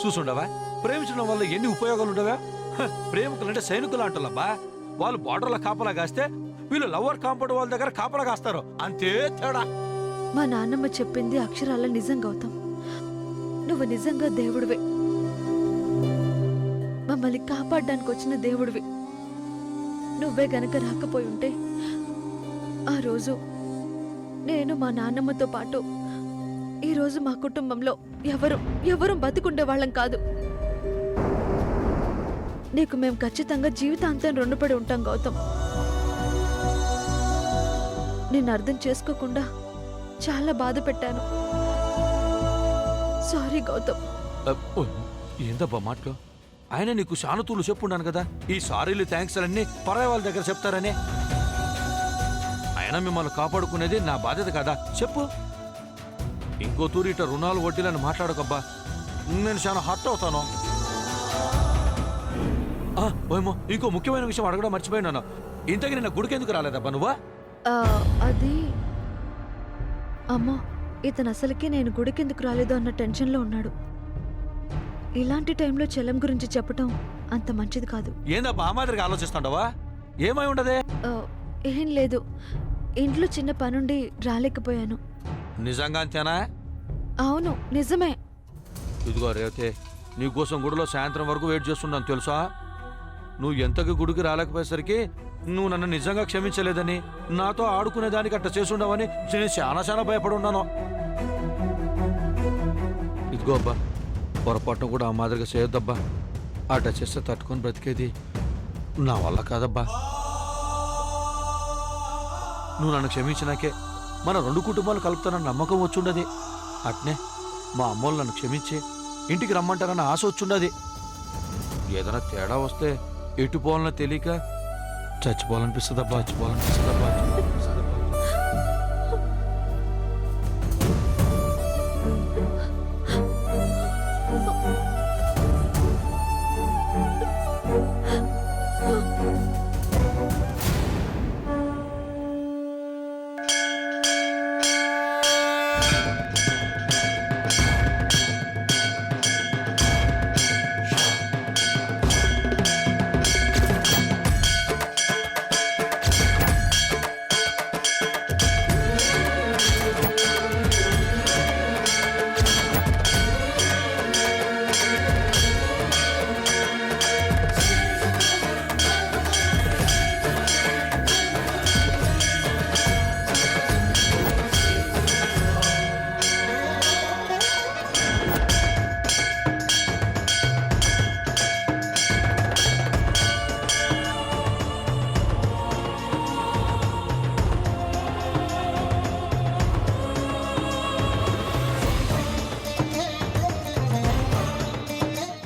చూసుండవా ప్రేమించడం వల్ల ఎన్ని ఉపయోగాలు ఉండవా? ప్రేమికులంటే సైనికులు అంటున్నాబ్బా. వాళ్ళు బార్డర్ల కాపలా కాస్తే వీళ్ళు లవర్ కాంపౌండ్ వాళ్ళ దగ్గర కాపలా కాస్తారు, అంతే తేడా. మా నాన్నమ్మ చెప్పింది అక్షరాల నిజం గౌతమ్. నువ్వు నిజంగా దేవుడివే, మమ్మల్ని కాపాడడానికి వచ్చిన దేవుడివి. నువ్వే గనక రాకపోయి ఉంటే ఆ రోజు నేను మా నాన్నమ్మతో పాటు ఈరోజు మా కుటుంబంలో ఎవరు బతికుండే వాళ్ళం కాదు. నీకు మేము ఖచ్చితంగా జీవితాంతం రుణపడి ఉంటాం గౌతమ్. నేను అర్థం చేసుకోకుండా చాలా బాధ పెట్టాను. సారీ గౌతమ్. ఏందబ్బా మాటలు? ఆయన నీకు శానుతూలు చెప్పున్నాను కదా, ఈ సారీలు థ్యాంక్స్ అన్నీ పరాయి వాళ్ళ దగ్గర చెప్తారనే. ఆయన మిమ్మల్ని కాపాడుకునేది నా బాధ్యత కదా, చెప్పు. ఇంకో తూరి ఇట రుణాలు వడ్డీలని మాట్లాడకబ్బా, నేను చాలా హర్ట్ అవుతాను. ఓమో, ఇంకో ముఖ్యమైన విషయం అడగడం మర్చిపోయినాను. ఇంతకీ నిన్న గుడికెందుకు రాలేదబ్బా నువ్వా? అది అమ్మో, ఇతను అసలుకి నేను గుడికెందుకు రాలేదు అన్న టెన్షన్లో ఉన్నాడు. ఇలాంటి టైంలో చెల్లం గురించి చెప్పటం అంత మంచిది కాదు. ఏందబ్బా ఆ మాదిరిగా ఆలోచిస్తాండవా? ఏమై ఉండదే? ఏం లేదు, ఇంట్లో చిన్న పనుండి రాలేకపోయాను. నిజంగా అంతేనా? అవును, నిజమే. ఇదిగో రేవతే, నీకోసం గుడిలో సాయంత్రం వరకు వెయిట్ చేస్తున్నాను తెలుసా. నువ్వు ఎంతకి గుడికి రాలేకపోయేసరికి నువ్వు నన్ను నిజంగా క్షమించలేదని, నాతో ఆడుకునేదానికి అట్ట చేసుండవని నేను చాలా భయపడి ఉన్నాను. ఇదిగో అబ్బా, పొరపాటును కూడా ఆ మాదిరిగా చేయొద్దబ్బా. అట్ట చేస్తే తట్టుకొని బ్రతికేది నా వల్ల కాదబ్బా. నువ్వు నన్ను క్షమించినాకే మన రెండు కుటుంబాలు కలుపుతానన్న నమ్మకం వచ్చుండది. అట్నే మా అమ్మోళ్ళు నన్ను క్షమించి ఇంటికి రమ్మంటారన్న ఆశ వచ్చుండది. ఏదైనా తేడా వస్తే ఎటు పోవాలన్నా తెలియక చచ్చిపోవాలనిపిస్తుందబ్బా.